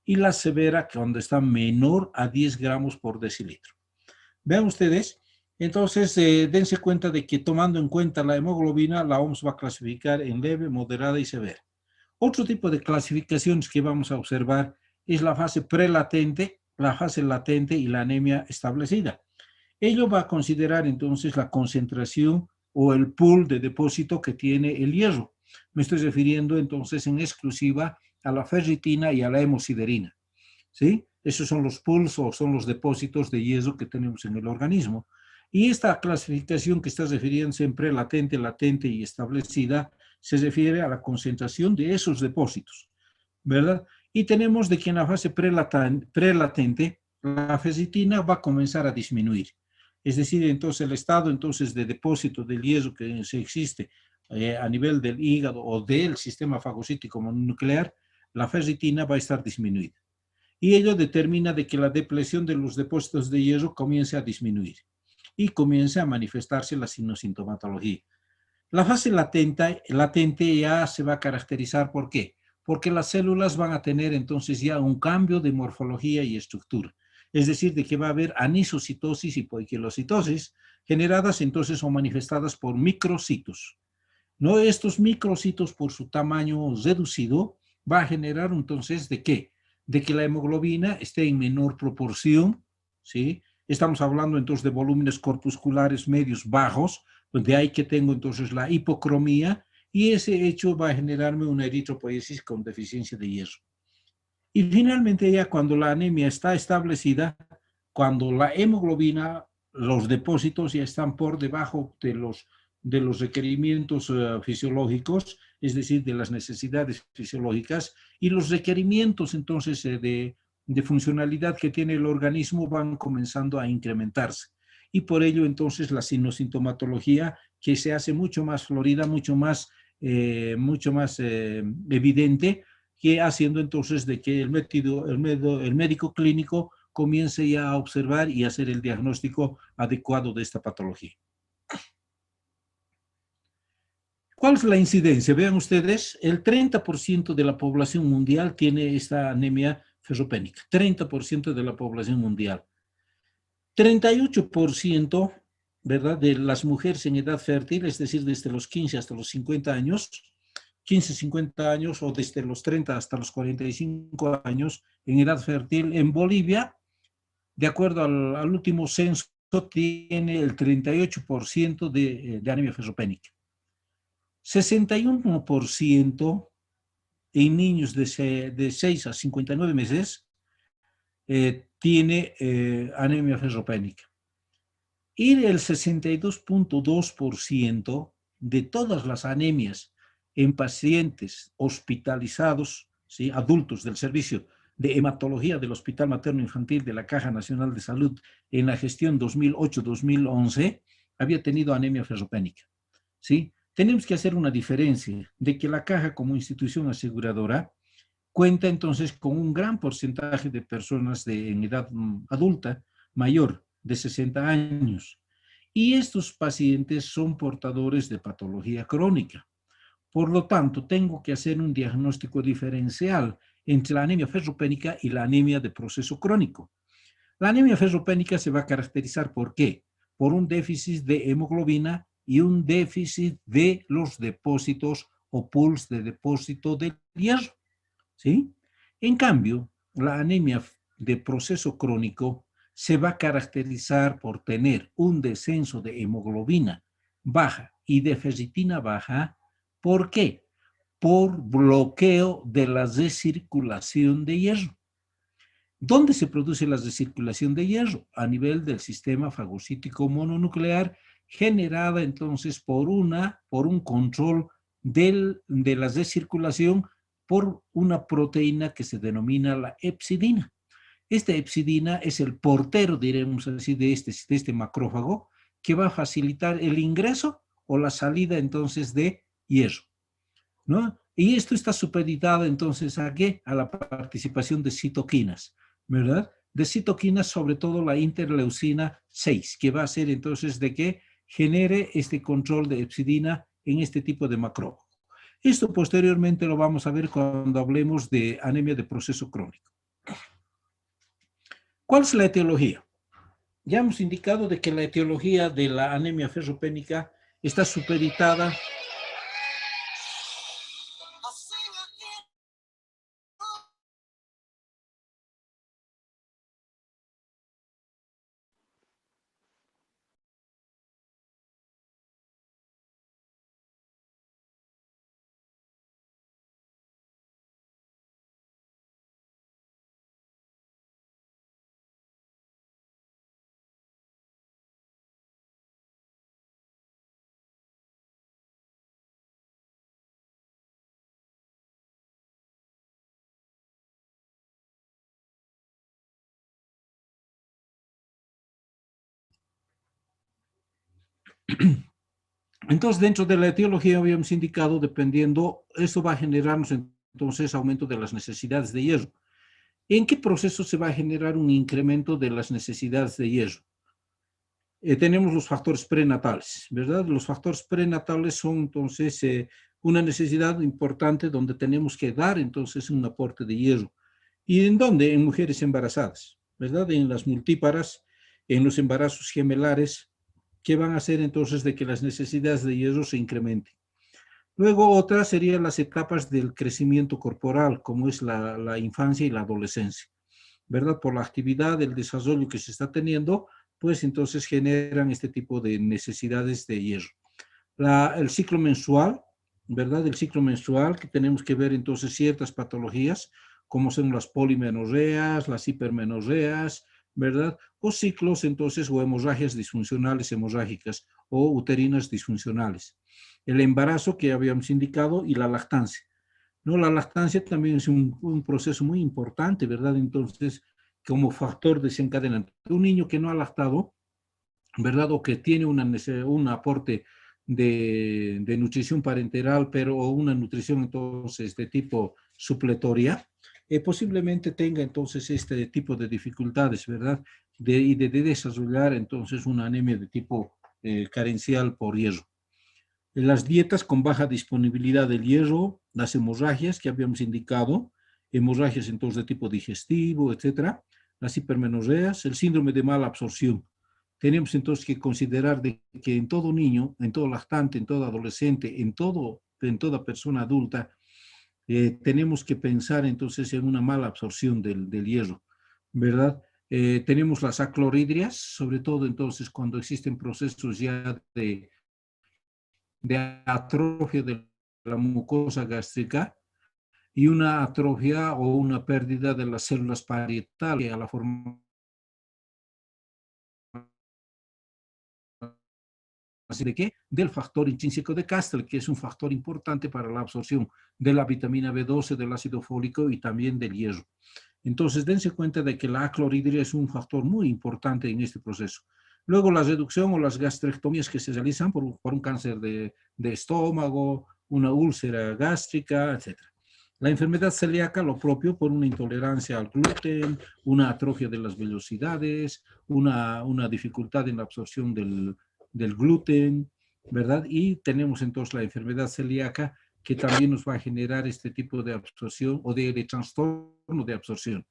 y la severa cuando está menor a 10 gramos por decilitro. Vean ustedes, entonces dense cuenta de que tomando en cuenta la hemoglobina, la OMS va a clasificar en leve, moderada y severa. Otro tipo de clasificaciones que vamos a observar es la fase prelatente, la fase latente y la anemia establecida. Ello va a considerar entonces la concentración o el pool de depósito que tiene el hierro. Me estoy refiriendo entonces en exclusiva a la ferritina y a la hemosiderina, ¿sí? Esos son los pools o son los depósitos de hierro que tenemos en el organismo. Y esta clasificación que está refiriendo siempre latente, latente y establecida, se refiere a la concentración de esos depósitos, ¿verdad? Y tenemos de que en la fase prelatente, la ferritina va a comenzar a disminuir. Es decir, entonces el estado entonces de depósito del hierro que se existe a nivel del hígado o del sistema fagocítico mononuclear, la ferritina va a estar disminuida. Y ello determina de que la depleción de los depósitos de hierro comience a disminuir y comience a manifestarse la sintomatología. La fase latente ya se va a caracterizar, ¿por qué? Porque las células van a tener entonces ya un cambio de morfología y estructura. Es decir, de que va a haber anisocitosis y poiquilocitosis generadas entonces o manifestadas por microcitos. ¿No? Estos microcitos por su tamaño reducido va a generar entonces ¿de qué? De que la hemoglobina esté en menor proporción, ¿sí? Estamos hablando entonces de volúmenes corpusculares medios bajos, donde hay que tengo entonces la hipocromía, y ese hecho va a generarme una eritropoiesis con deficiencia de hierro. Y finalmente ya cuando la anemia está establecida, cuando la hemoglobina, los depósitos ya están por debajo de los requerimientos fisiológicos, es decir, de las necesidades fisiológicas, y los requerimientos entonces de funcionalidad que tiene el organismo van comenzando a incrementarse. Y por ello entonces la sintomatología que se hace mucho más florida, mucho más evidente, que haciendo entonces de que el médico clínico comience ya a observar y hacer el diagnóstico adecuado de esta patología. ¿Cuál es la incidencia? Vean ustedes, el 30% de la población mundial tiene esta anemia ferropénica, 30% de la población mundial. 38%, ¿verdad?, de las mujeres en edad fértil, es decir, desde los 15 hasta los 50 años, 15, 50 años o desde los 30 hasta los 45 años en edad fértil en Bolivia, de acuerdo al último censo, tiene el 38% de anemia ferropénica. 61% en niños de 6 a 59 meses tiene anemia ferropénica. Y el 62.2% de todas las anemias en pacientes hospitalizados, ¿sí?, adultos del servicio de hematología del Hospital Materno Infantil de la Caja Nacional de Salud en la gestión 2008-2011, había tenido anemia ferropénica, ¿sí? Tenemos que hacer una diferencia de que la Caja como institución aseguradora cuenta entonces con un gran porcentaje de personas en edad adulta mayor de 60 años. Y estos pacientes son portadores de patología crónica. Por lo tanto, tengo que hacer un diagnóstico diferencial entre la anemia ferropénica y la anemia de proceso crónico. La anemia ferropénica se va a caracterizar ¿por qué? Por un déficit de hemoglobina y un déficit de los depósitos o pools de depósito de hierro, ¿sí? En cambio, la anemia de proceso crónico se va a caracterizar por tener un descenso de hemoglobina baja y de ferritina baja. ¿Por qué? Por bloqueo de la recirculación de hierro. ¿Dónde se produce la recirculación de hierro? A nivel del sistema fagocítico mononuclear, generada entonces por un control de la recirculación por una proteína que se denomina la hepcidina. Esta hepcidina es el portero, diremos así, de este macrófago, que va a facilitar el ingreso o la salida entonces de hierro, ¿no? Y esto está supeditado entonces ¿a qué? A la participación de citoquinas, ¿verdad? De citoquinas, sobre todo la interleucina 6, que va a ser entonces de que genere este control de hepcidina en este tipo de macrófago. Esto posteriormente lo vamos a ver cuando hablemos de anemia de proceso crónico. ¿Cuál es la etiología? Ya hemos indicado de que la etiología de la anemia ferropénica está supeditada Entonces, dentro de la etiología habíamos indicado, dependiendo, esto va a generarnos entonces aumento de las necesidades de hierro. ¿En qué proceso se va a generar un incremento de las necesidades de hierro? Tenemos los factores prenatales, ¿verdad? Los factores prenatales son entonces una necesidad importante donde tenemos que dar entonces un aporte de hierro. ¿Y en dónde? En mujeres embarazadas, ¿verdad? En las multíparas, en los embarazos gemelares, que van a hacer entonces de que las necesidades de hierro se incrementen. Luego otra serían las etapas del crecimiento corporal, como es la infancia y la adolescencia, ¿verdad? Por la actividad, el desarrollo que se está teniendo, pues entonces generan este tipo de necesidades de hierro. El ciclo menstrual, ¿verdad? El ciclo menstrual, que tenemos que ver entonces ciertas patologías, como son las polimenorreas, las hipermenorreas, ¿verdad? O ciclos entonces, o hemorragias disfuncionales hemorrágicas, o uterinas disfuncionales. El embarazo que habíamos indicado y la lactancia. ¿No? La lactancia también es un proceso muy importante, ¿verdad? Entonces, como factor desencadenante. Un niño que no ha lactado, ¿verdad? O que tiene un aporte de nutrición parenteral, pero una nutrición entonces de tipo supletoria, posiblemente tenga entonces este tipo de dificultades, ¿verdad? De desarrollar entonces una anemia de tipo carencial por hierro. Las dietas con baja disponibilidad del hierro, las hemorragias que habíamos indicado, hemorragias entonces de tipo digestivo, etcétera, las hipermenorreas, el síndrome de mala absorción. Tenemos entonces que considerar de que en todo niño, en todo lactante, en todo adolescente, en toda persona adulta, tenemos que pensar entonces en una mala absorción del hierro, ¿verdad? Tenemos las acloridrias, sobre todo entonces cuando existen procesos ya de atrofia de la mucosa gástrica y una atrofia o una pérdida de las células parietales a la forma de qué? Del factor intrínseco de Castle, que es un factor importante para la absorción de la vitamina B12, del ácido fólico y también del hierro. Entonces, dense cuenta de que la acloridria es un factor muy importante en este proceso. Luego, la reducción o las gastrectomías que se realizan por un cáncer de estómago, una úlcera gástrica, etc. La enfermedad celíaca, lo propio, por una intolerancia al gluten, una atrofia de las velocidades, una dificultad en la absorción del gluten, ¿verdad? Y tenemos entonces la enfermedad celíaca que también nos va a generar este tipo de absorción o de trastorno de absorción.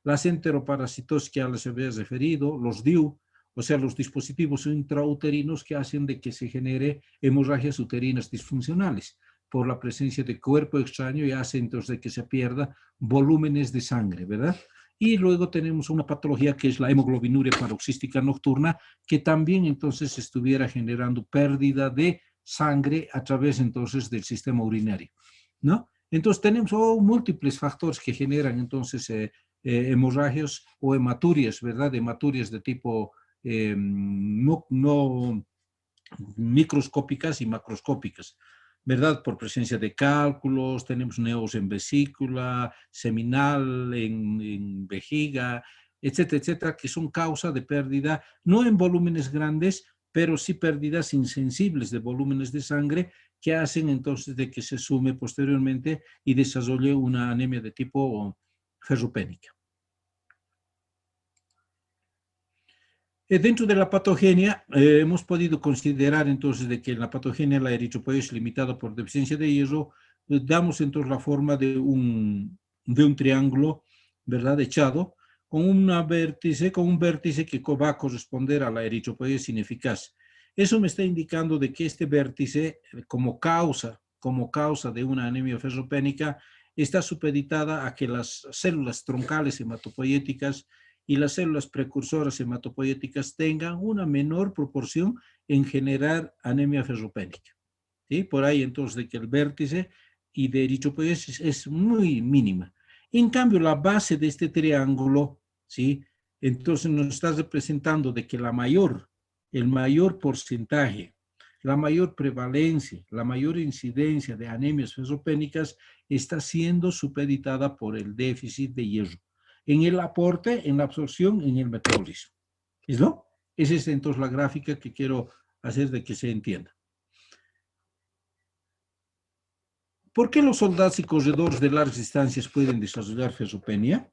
Las enteroparasitosis que ya les había referido, los DIU, o sea, los dispositivos intrauterinos que hacen de que se genere hemorragias uterinas disfuncionales por la presencia de cuerpo extraño y hace entonces de que se pierda volúmenes de sangre, ¿verdad? Y luego tenemos una patología que es la hemoglobinuria paroxística nocturna, que también entonces estuviera generando pérdida de sangre a través entonces del sistema urinario, ¿no? Entonces tenemos múltiples factores que generan entonces hemorragias o hematurias, ¿verdad? Hematurias de tipo no microscópicas y macroscópicas, ¿verdad? Por presencia de cálculos, tenemos neos en vesícula, seminal, en vejiga, etcétera, etcétera, que son causa de pérdida, no en volúmenes grandes, pero sí pérdidas insensibles de volúmenes de sangre que hacen entonces de que se sume posteriormente y desarrolle una anemia de tipo ferropénica. Dentro de la patogenia, hemos podido considerar entonces de que en la patogenia la eritropoiesis limitada por deficiencia de hierro, damos entonces la forma de un triángulo, ¿verdad? Echado, con un vértice que va a corresponder a la eritropoiesis ineficaz. Eso me está indicando de que este vértice, como causa de una anemia ferropénica, está supeditada a que las células troncales hematopoieticas y las células precursoras hematopoieticas tengan una menor proporción en generar anemia ferropénica. ¿Sí? Por ahí entonces de que el vértice y de eritropoiesis es muy mínima. En cambio, la base de este triángulo, ¿sí? Entonces nos está representando de que el mayor porcentaje, la mayor prevalencia, la mayor incidencia de anemias ferropénicas está siendo supeditada por el déficit de hierro en el aporte, en la absorción, en el metabolismo. ¿Listo? Esa es entonces la gráfica que quiero hacer de que se entienda. ¿Por qué los soldados y corredores de largas distancias pueden desarrollar ferropenia?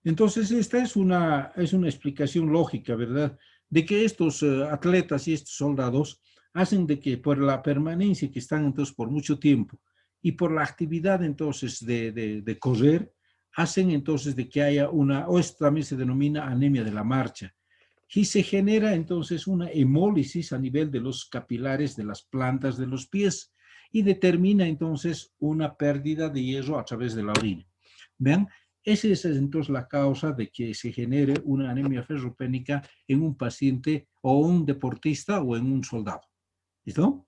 Entonces, esta es una explicación lógica, ¿verdad? De que estos atletas y estos soldados hacen de que por la permanencia que están entonces por mucho tiempo y por la actividad entonces de correr, hacen entonces de que haya o esto también se denomina anemia de la marcha, y se genera entonces una hemólisis a nivel de los capilares de las plantas de los pies y determina entonces una pérdida de hierro a través de la orina. Vean, esa es entonces la causa de que se genere una anemia ferropénica en un paciente o un deportista o en un soldado. ¿Listo?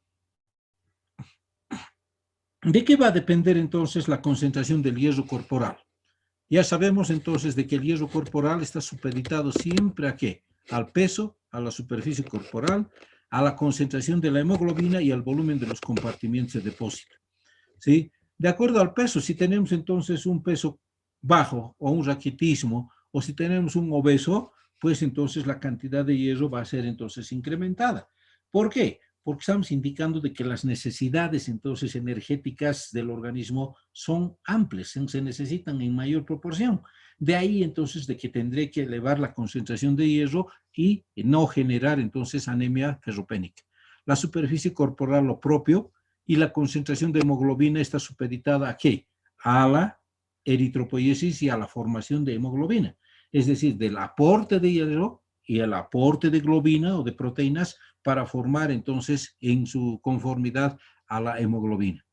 ¿De qué va a depender entonces la concentración del hierro corporal? Ya sabemos entonces de que el hierro corporal está supeditado siempre a ¿qué? Al peso, a la superficie corporal, a la concentración de la hemoglobina y al volumen de los compartimientos de depósito. ¿Sí? De acuerdo al peso, si tenemos entonces un peso bajo o un raquitismo, o si tenemos un obeso, pues entonces la cantidad de hierro va a ser entonces incrementada. ¿Por qué? Porque estamos indicando de que las necesidades entonces energéticas del organismo son amplias, se necesitan en mayor proporción. De ahí entonces de que tendré que elevar la concentración de hierro y no generar entonces anemia ferropénica. La superficie corporal lo propio, y la concentración de hemoglobina está supeditada ¿a qué? A la eritropoiesis y a la formación de hemoglobina. Es decir, del aporte de hierro y el aporte de globina o de proteínas para formar entonces en su conformidad a la hemoglobina.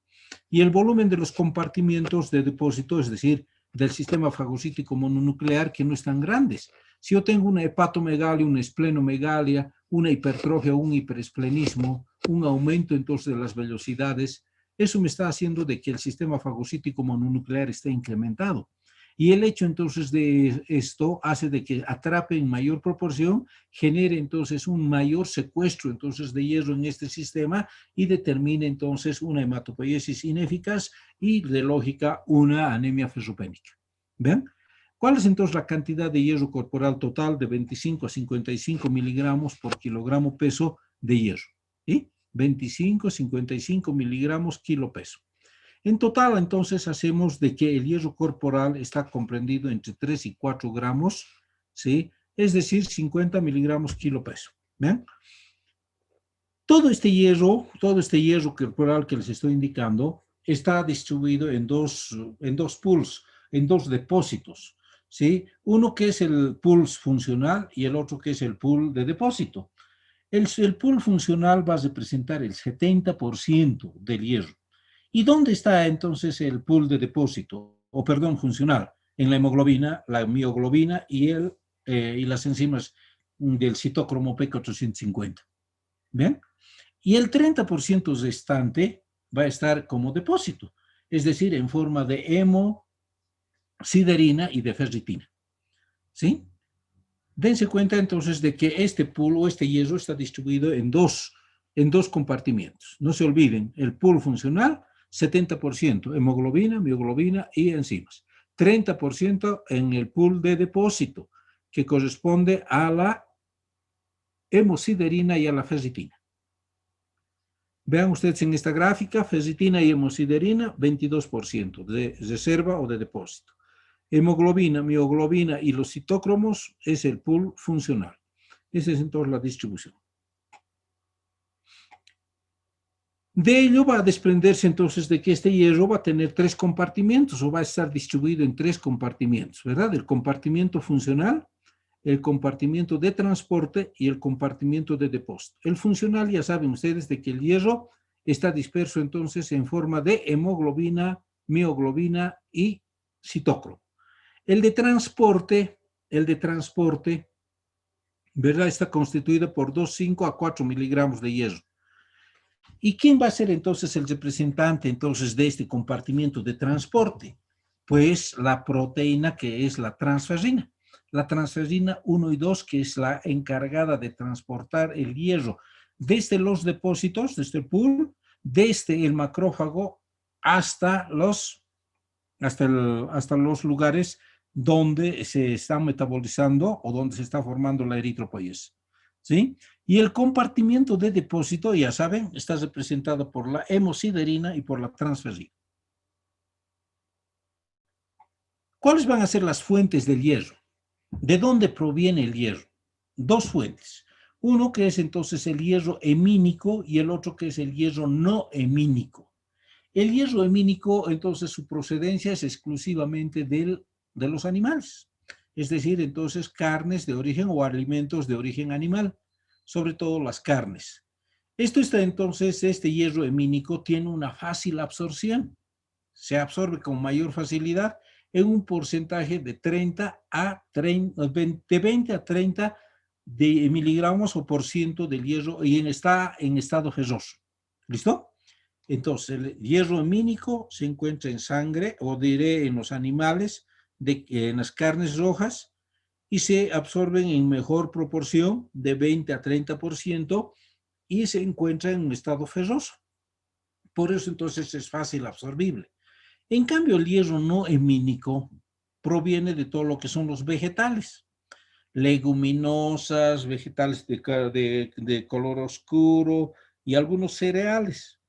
Y el volumen de los compartimientos de depósito, es decir, del sistema fagocítico mononuclear, que no están grandes. Si yo tengo una hepatomegalia, una esplenomegalia, una hipertrofia, un hiperesplenismo, un aumento entonces de las velocidades, eso me está haciendo de que el sistema fagocítico mononuclear esté incrementado. Y el hecho entonces de esto hace de que atrape en mayor proporción, genere entonces un mayor secuestro entonces de hierro en este sistema y determine entonces una hematopoiesis ineficaz y de lógica una anemia ferropénica. ¿Ven? ¿Cuál es entonces la cantidad de hierro corporal total de 25 a 55 miligramos por kilogramo peso de hierro? ¿Sí? 25 a 55 miligramos kilo peso. En total, entonces, hacemos de que el hierro corporal está comprendido entre 3 y 4 gramos, ¿sí? Es decir, 50 miligramos kilo peso. ¿Ven? Todo este hierro corporal que les estoy indicando, está distribuido en dos pools, en dos depósitos, ¿sí? Uno que es el pool funcional y el otro que es el pool de depósito. El pool funcional va a representar el 70% del hierro. ¿Y dónde está entonces el pool de depósito? O perdón, funcional. En la hemoglobina, la mioglobina y las enzimas del citocromo P450. ¿Ven? Y el 30% restante va a estar como depósito, es decir, en forma de hemosiderina y de ferritina. ¿Sí? Dense cuenta entonces de que este pool o este hierro está distribuido en dos compartimientos. No se olviden, el pool funcional, 70% hemoglobina, mioglobina y enzimas. 30% en el pool de depósito, que corresponde a la hemosiderina y a la ferritina. Vean ustedes en esta gráfica, ferritina y hemosiderina, 22% de reserva o de depósito. Hemoglobina, mioglobina y los citocromos es el pool funcional. Esa es entonces la distribución. De ello va a desprenderse entonces de que este hierro va a tener 3 compartimentos o va a estar distribuido en 3 compartimentos, ¿verdad? El compartimento funcional, el compartimento de transporte y el compartimento de depósito. El funcional, ya saben ustedes de que el hierro está disperso entonces en forma de hemoglobina, mioglobina y citócromo. El de transporte, ¿verdad? Está constituido por 2,5 a 4 miligramos de hierro. ¿Y quién va a ser entonces el representante entonces de este compartimento de transporte? Pues la proteína que es la transferrina. La transferrina 1 y 2, que es la encargada de transportar el hierro desde los depósitos, desde el pool, desde el macrófago hasta los lugares donde se está metabolizando o donde se está formando la eritropoiesis. ¿Sí? Y el compartimiento de depósito, ya saben, está representado por la hemosiderina y por la transferrina. ¿Cuáles van a ser las fuentes del hierro? ¿De dónde proviene el hierro? 2 fuentes. Uno que es entonces el hierro hemínico y el otro que es el hierro no hemínico. El hierro hemínico, entonces, su procedencia es exclusivamente de los animales. Es decir, entonces, carnes de origen o alimentos de origen animal, sobre todo las carnes. Este hierro hemínico tiene una fácil absorción. Se absorbe con mayor facilidad en un porcentaje de 20 a 30 de miligramos o por ciento del hierro y está en estado ferroso. ¿Listo? Entonces, el hierro hemínico se encuentra en sangre, o diré en los animales, en las carnes rojas, y se absorben en mejor proporción de 20 a 30% y se encuentra en un estado ferroso. Por eso entonces es fácil absorbible. En cambio, el hierro no hemínico proviene de todo lo que son los vegetales, leguminosas, vegetales de color oscuro y algunos cereales.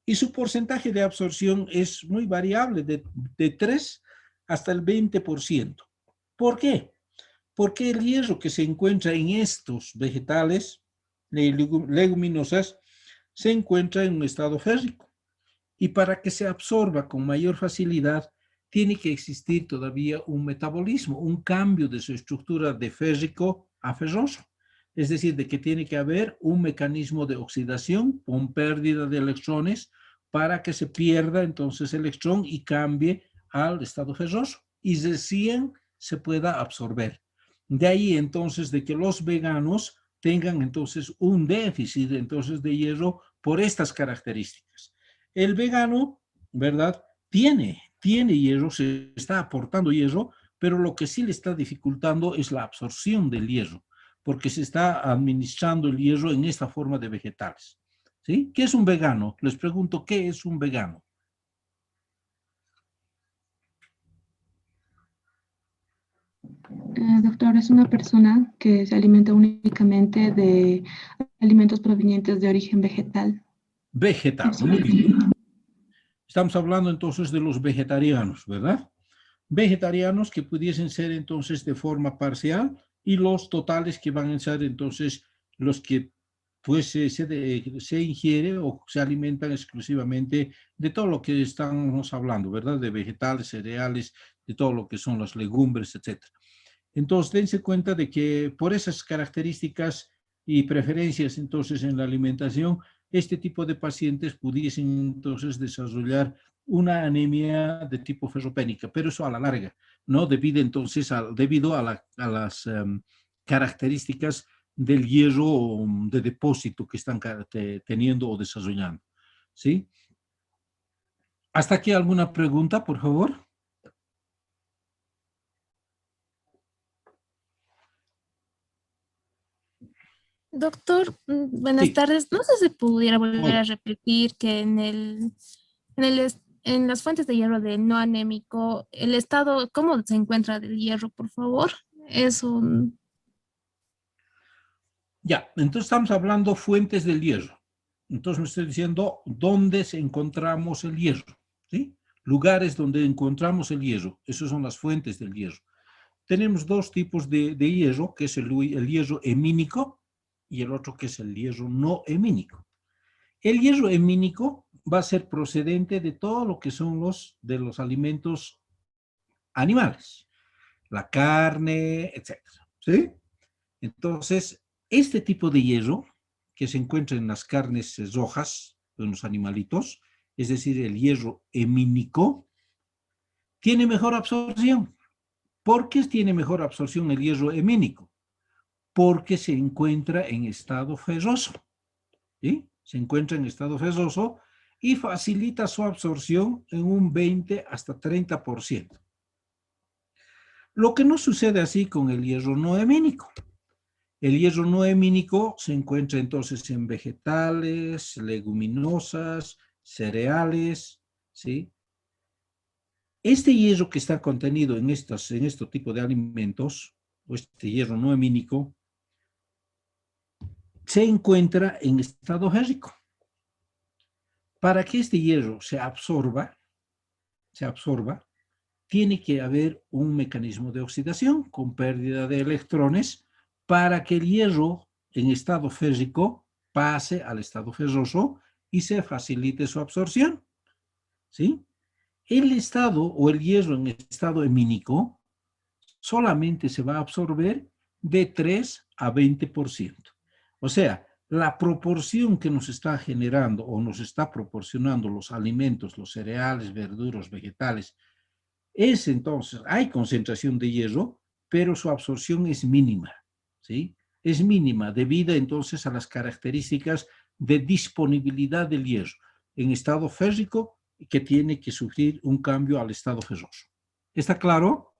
Y su porcentaje de absorción es muy variable, de 3 hasta el 20%. ¿Por qué? Porque el hierro que se encuentra en estos vegetales leguminosas se encuentra en un estado férrico. Y para que se absorba con mayor facilidad, tiene que existir todavía un metabolismo, un cambio de su estructura de férrico a ferroso. Es decir, de que tiene que haber un mecanismo de oxidación con pérdida de electrones para que se pierda entonces el electrón y cambie al estado ferroso y recién se pueda absorber. De ahí entonces de que los veganos tengan entonces un déficit entonces de hierro por estas características. El vegano, ¿verdad? Tiene hierro, se está aportando hierro, pero lo que sí le está dificultando es la absorción del hierro, porque se está administrando el hierro en esta forma de vegetales. ¿Sí? ¿Qué es un vegano? Les pregunto, ¿qué es un vegano? Doctor, es una persona que se alimenta únicamente de alimentos provenientes de origen vegetal. Vegetal, Eso. muy bien. Estamos hablando entonces de los vegetarianos, ¿verdad? Vegetarianos que pudiesen ser entonces de forma parcial y los totales que van a ser entonces los que pues se ingiere o se alimentan exclusivamente de todo lo que estamos hablando, ¿verdad? De vegetales, cereales, de todo lo que son las legumbres, etcétera. Entonces, dense cuenta de que por esas características y preferencias entonces en la alimentación, este tipo de pacientes pudiesen entonces desarrollar una anemia de tipo ferropénica, pero eso a la larga, ¿no? Debido a las características del hierro de depósito que están teniendo o desarrollando, ¿sí? ¿Hasta aquí alguna pregunta, por favor? Doctor, buenas Sí. tardes. No sé si pudiera volver Hola. a repetir que en las fuentes de hierro del no anémico, el estado, ¿cómo se encuentra del hierro, por favor? Es un... Ya, entonces estamos hablando fuentes del hierro. Entonces me estoy diciendo dónde encontramos el hierro, ¿sí? Lugares donde encontramos el hierro. Esas son las fuentes del hierro. Tenemos 2 tipos de hierro, que es el hierro hemínico y el otro que es el hierro no hemínico. El hierro hemínico va a ser procedente de todo lo que son de los alimentos animales, la carne, etcétera, ¿sí? Entonces, este tipo de hierro que se encuentra en las carnes rojas de los animalitos, es decir, el hierro hemínico, tiene mejor absorción. ¿Por qué tiene mejor absorción el hierro hemínico? Porque se encuentra en estado ferroso, ¿sí? Se encuentra en estado ferroso y facilita su absorción en un 20 hasta 30%. Lo que no sucede así con el hierro no hemínico. El hierro no hemínico se encuentra entonces en vegetales, leguminosas, cereales, ¿sí? Este hierro que está contenido en este tipo de alimentos, o este hierro no hemínico, se encuentra en estado férrico. Para que este hierro se absorba, tiene que haber un mecanismo de oxidación con pérdida de electrones para que el hierro en estado férrico pase al estado ferroso y se facilite su absorción, ¿sí? El estado o el hierro en estado hemínico solamente se va a absorber de 3 a 20%. O sea, la proporción que nos está generando o nos está proporcionando los alimentos, los cereales, verduras, vegetales, es entonces, hay concentración de hierro, pero su absorción es mínima, ¿sí? Es mínima debido entonces a las características de disponibilidad del hierro en estado férrico que tiene que sufrir un cambio al estado ferroso. ¿Está claro?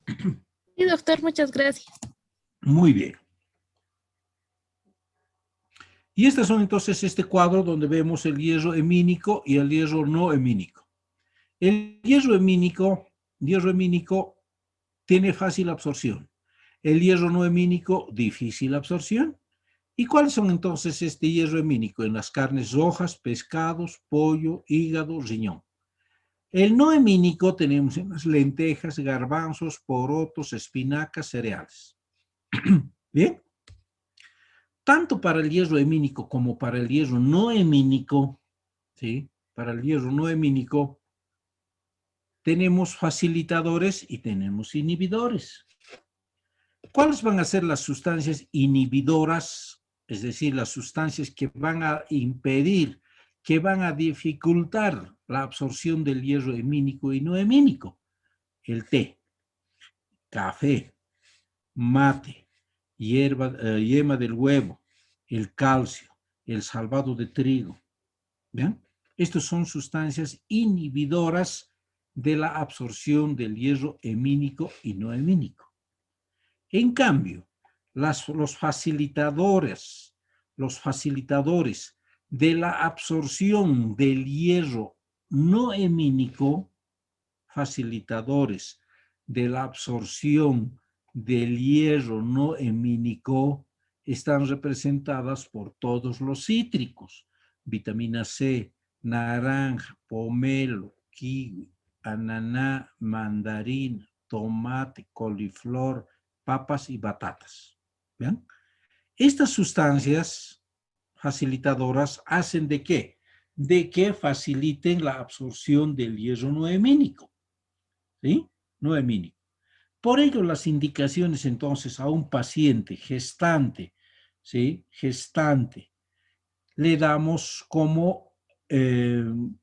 Sí, doctor, muchas gracias. Muy bien. Y estas son entonces este cuadro donde vemos el hierro hemínico y el hierro no hemínico. El hierro hemínico tiene fácil absorción. El hierro no hemínico, difícil absorción. ¿Y cuáles son entonces este hierro hemínico? En las carnes rojas, pescados, pollo, hígado, riñón. El no hemínico tenemos en las lentejas, garbanzos, porotos, espinacas, cereales. Bien. Tanto para el hierro hemínico como para el hierro no hemínico, ¿sí? Para el hierro no hemínico, tenemos facilitadores y tenemos inhibidores. ¿Cuáles van a ser las sustancias inhibidoras? Es decir, las sustancias que van a impedir, que van a dificultar la absorción del hierro hemínico y no hemínico. El té, café, mate, yema del huevo, el calcio, el salvado de trigo. ¿Bien? Estas son sustancias inhibidoras de la absorción del hierro hemínico y no hemínico. En cambio, los facilitadores de la absorción del hierro no hemínico, facilitadores de la absorción del hierro no hemínico, están representadas por todos los cítricos: vitamina C, naranja, pomelo, kiwi, ananá, mandarina, tomate, coliflor, papas y batatas. ¿Bien? Estas sustancias facilitadoras hacen ¿de qué? De que faciliten la absorción del hierro no hemínico, ¿sí? No hemínico. Por ello, las indicaciones entonces a un paciente gestante, ¿sí? Gestante, le damos como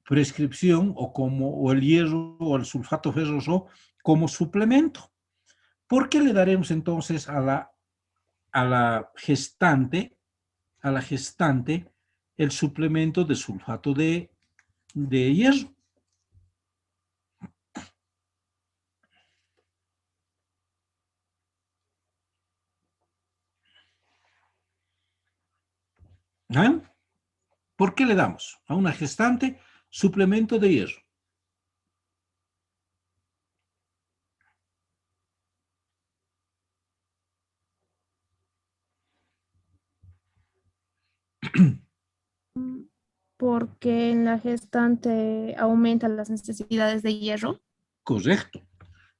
prescripción o el hierro o el sulfato ferroso como suplemento. ¿Por qué le daremos entonces a la gestante el suplemento de sulfato de hierro? ¿Ah? ¿Por qué le damos a una gestante suplemento de hierro? Porque en la gestante aumentan las necesidades de hierro. Correcto.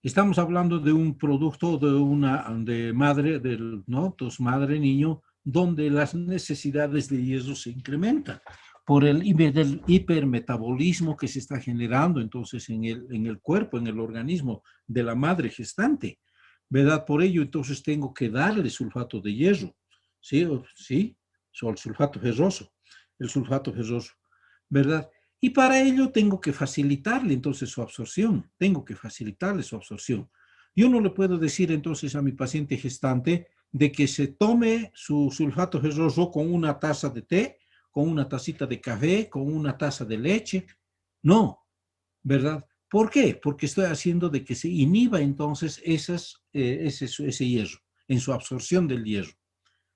Estamos hablando de un producto de madre, ¿no? Entonces, madre, niño, donde las necesidades de hierro se incrementan por el hipermetabolismo que se está generando entonces en el cuerpo, en el organismo de la madre gestante, ¿verdad? Por ello entonces tengo que darle sulfato de hierro, ¿sí? ¿Sí? El sulfato ferroso, ¿verdad? Y para ello tengo que facilitarle entonces su absorción, tengo que facilitarle su absorción. Yo no le puedo decir entonces a mi paciente gestante de que se tome su sulfato ferroso con una taza de té, con una tacita de café, con una taza de leche. No, ¿verdad? ¿Por qué? Porque estoy haciendo de que se inhiba entonces ese hierro, en su absorción del hierro,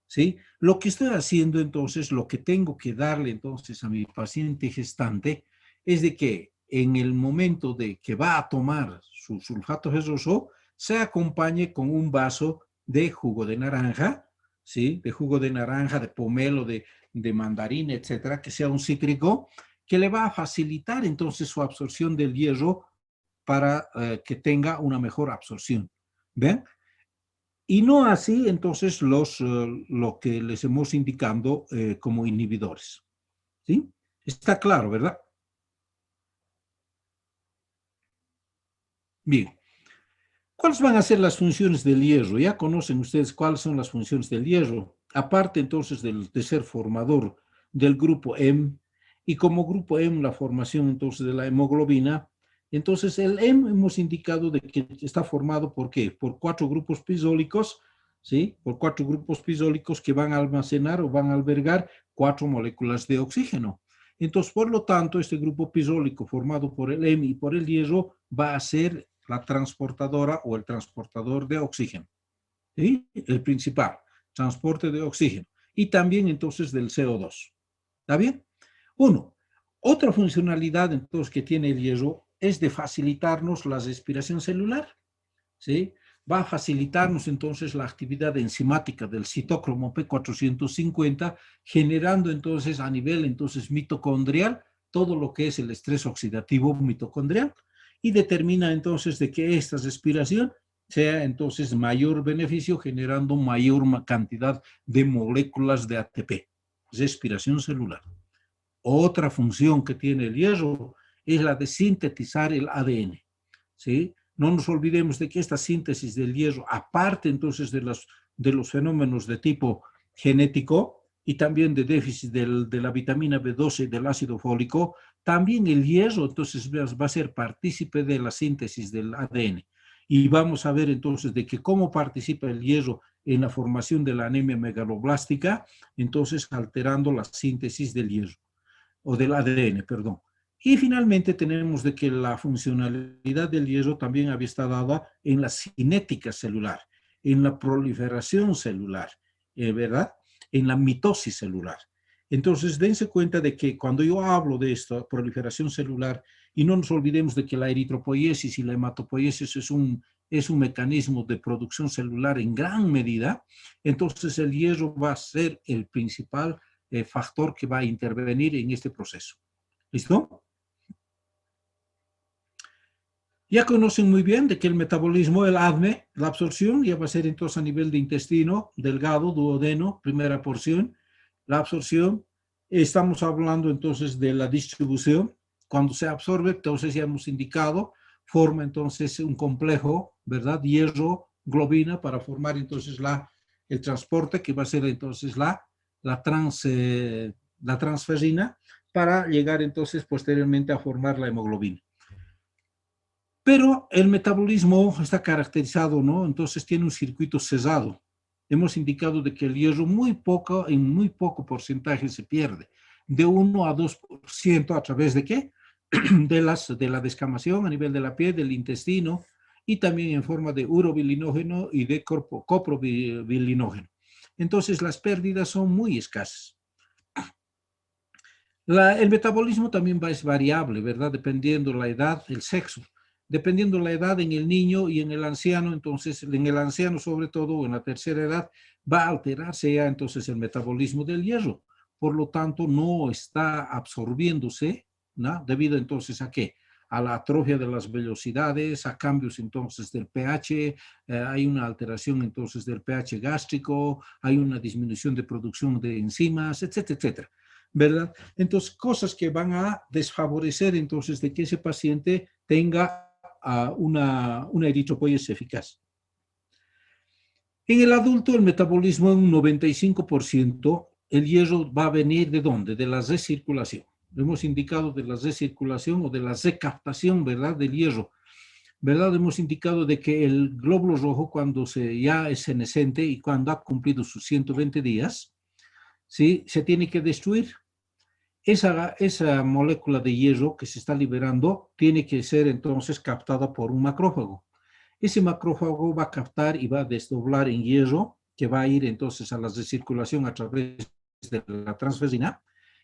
¿sí? Lo que estoy haciendo entonces, lo que tengo que darle entonces a mi paciente gestante es de que en el momento de que va a tomar su sulfato ferroso, se acompañe con un vaso de jugo de naranja, ¿sí? De jugo de naranja, de pomelo, de mandarina, etcétera, que sea un cítrico, que le va a facilitar entonces su absorción del hierro para que tenga una mejor absorción. ¿Ven? Y no así entonces lo que les hemos indicado como inhibidores. ¿Sí? Está claro, ¿verdad? Bien. ¿Cuáles van a ser las funciones del hierro? Ya conocen ustedes cuáles son las funciones del hierro. Aparte entonces de ser formador del grupo M, y como grupo M la formación entonces de la hemoglobina, entonces el M hemos indicado de que está formado ¿por qué? Por 4 grupos pisólicos, ¿sí? Por 4 grupos pisólicos que van a almacenar o van a albergar 4 moléculas de oxígeno. Entonces, por lo tanto, este grupo pisólico formado por el M y por el hierro va a ser la transportadora o el transportador de oxígeno. ¿Sí? El principal, transporte de oxígeno. Y también entonces del CO2. ¿Está bien? Uno, otra funcionalidad entonces que tiene el hierro es de facilitarnos la respiración celular. ¿Sí? Va a facilitarnos entonces la actividad enzimática del citocromo P450, generando entonces a nivel entonces mitocondrial todo lo que es el estrés oxidativo mitocondrial y determina entonces de que esta respiración sea entonces mayor beneficio generando mayor cantidad de moléculas de ATP, respiración celular. Otra función que tiene el hierro es la de sintetizar el ADN, ¿sí? No nos olvidemos de que esta síntesis del hierro, aparte entonces de los fenómenos de tipo genético y también de déficit de la vitamina B12 y del ácido fólico, también el hierro entonces va a ser partícipe de la síntesis del ADN. Y vamos a ver entonces de que cómo participa el hierro en la formación de la anemia megaloblástica, entonces alterando la síntesis del hierro, o del ADN, perdón. Y finalmente tenemos de que la funcionalidad del hierro también había estado dada en la cinética celular, en la proliferación celular, ¿verdad? En la mitosis celular. Entonces, dense cuenta de que cuando yo hablo de esta proliferación celular, y no nos olvidemos de que la eritropoiesis y la hematopoiesis es un mecanismo de producción celular en gran medida, entonces el hierro va a ser el principal factor que va a intervenir en este proceso. ¿Listo? Ya conocen muy bien de que el metabolismo, el ADME, la absorción, ya va a ser entonces a nivel de intestino, delgado, duodeno, primera porción. La absorción, estamos hablando entonces de la distribución. Cuando se absorbe, entonces ya hemos indicado, forma entonces un complejo, ¿verdad? Hierro, globina, para formar entonces el transporte, que va a ser entonces la transferrina, para llegar entonces posteriormente a formar la hemoglobina. Pero el metabolismo está caracterizado, ¿no? Entonces tiene un circuito cerrado. Hemos indicado de que el hierro en muy poco porcentaje se pierde, de 1 a 2% a través de ¿qué? De la descamación a nivel de la piel, del intestino, y también en forma de urobilinógeno y de coprobilinógeno. Entonces las pérdidas son muy escasas. El metabolismo también es variable, ¿verdad? Dependiendo la edad, el sexo. Dependiendo la edad en el niño y en el anciano, entonces en el anciano sobre todo, en la tercera edad, va a alterarse ya entonces el metabolismo del hierro. Por lo tanto, no está absorbiéndose, ¿no? Debido entonces a qué? a la atrofia de las vellosidades, a cambios entonces del pH, hay una alteración entonces del pH gástrico, hay una disminución de producción de enzimas, etcétera, etcétera, ¿verdad? Entonces, cosas que van a desfavorecer entonces de que ese paciente tenga una eritropoiesis eficaz. En el adulto, el metabolismo en un 95%, el hierro va a venir ¿de dónde? De la recirculación. Hemos indicado de la recirculación o de la recaptación, ¿verdad? Del hierro, ¿verdad? Hemos indicado de que el glóbulo rojo, cuando ya es senescente y cuando ha cumplido sus 120 días, ¿sí? Se tiene que destruir. Esa molécula de hierro que se está liberando tiene que ser entonces captada por un macrófago. Ese macrófago va a captar y va a desdoblar en hierro, que va a ir entonces a la recirculación a través de la transferrina,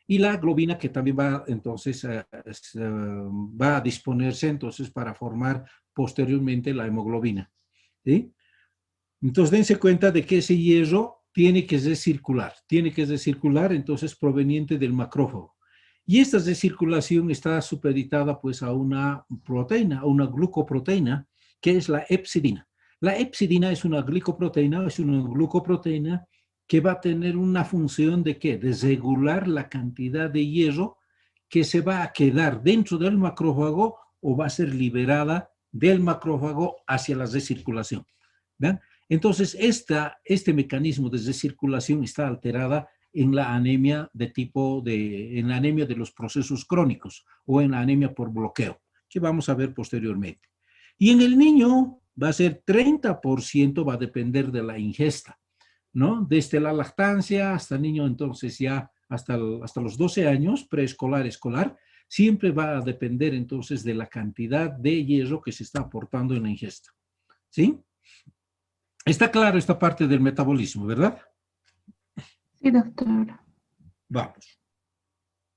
y la globina que también va entonces va a disponerse entonces para formar posteriormente la hemoglobina. ¿Sí? Entonces dense cuenta de que ese hierro tiene que recircular entonces proveniente del macrófago. Y esta recirculación está supeditada pues a una proteína, a una glucoproteína, que es la hepcidina. La hepcidina es una glucoproteína que va a tener una función de ¿qué? De regular la cantidad de hierro que se va a quedar dentro del macrófago o va a ser liberada del macrófago hacia la recirculación. ¿Ven? Entonces, este mecanismo de recirculación está alterada en la anemia en la anemia de los procesos crónicos o en la anemia por bloqueo, que vamos a ver posteriormente. Y en el niño va a ser 30%, va a depender de la ingesta, ¿no? Desde la lactancia hasta el niño, entonces ya hasta los 12 años, preescolar, escolar, siempre va a depender entonces de la cantidad de hierro que se está aportando en la ingesta. ¿Sí? Está claro esta parte del metabolismo, ¿verdad? Sí, doctor. Vamos.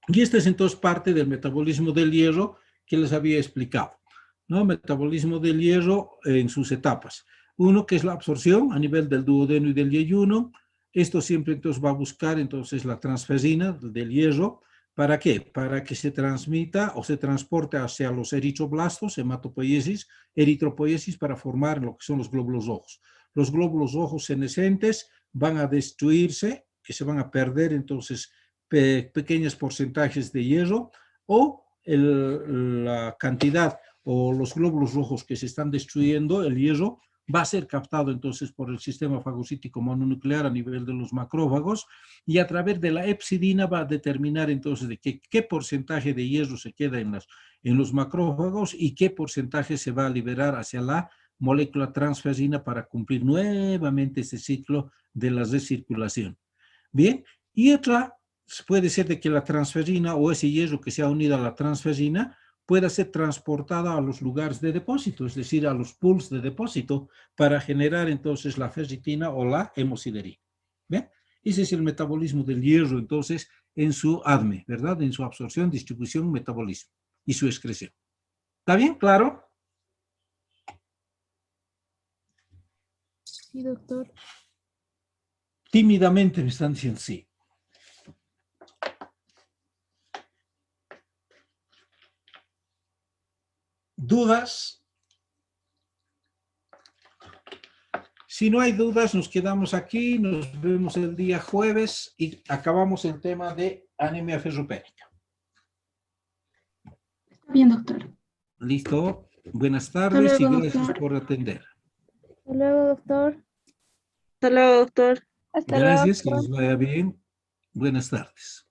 Y esta es entonces parte del metabolismo del hierro que les había explicado, ¿no? Metabolismo del hierro en sus etapas. Uno que es la absorción a nivel del duodeno y del yeyuno. Esto siempre entonces va a buscar entonces la transferrina del hierro. ¿Para qué? Para que se transmita o se transporte hacia los eritroblastos, hematopoiesis, eritropoiesis, para formar lo que son los glóbulos rojos. Los glóbulos rojos senescentes van a destruirse, que se van a perder entonces pequeños porcentajes de hierro, o la cantidad o los glóbulos rojos que se están destruyendo, el hierro, va a ser captado entonces por el sistema fagocítico mononuclear a nivel de los macrófagos, y a través de la hepcidina va a determinar entonces de qué porcentaje de hierro se queda en los macrófagos y qué porcentaje se va a liberar hacia la molécula transferrina para cumplir nuevamente ese ciclo de la recirculación. Bien, y otra puede ser de que la transferrina o ese hierro que se ha unido a la transferrina pueda ser transportada a los lugares de depósito, es decir, a los pools de depósito, para generar entonces la ferritina o la hemosiderina. ¿Bien? Ese es el metabolismo del hierro entonces en su ADME, ¿verdad? En su absorción, distribución, metabolismo y su excreción. ¿Está bien? ¿Claro? Sí, doctor. Tímidamente me están diciendo sí. ¿Dudas? Si no hay dudas, nos quedamos aquí, nos vemos el día jueves y acabamos el tema de anemia ferropénica. Está bien, doctor. Listo. Buenas Hasta tardes y luego, gracias doctor. por atender. Hasta luego, doctor. Hasta luego, doctor. Hasta luego, Gracias, que doctor. les vaya bien. Buenas tardes.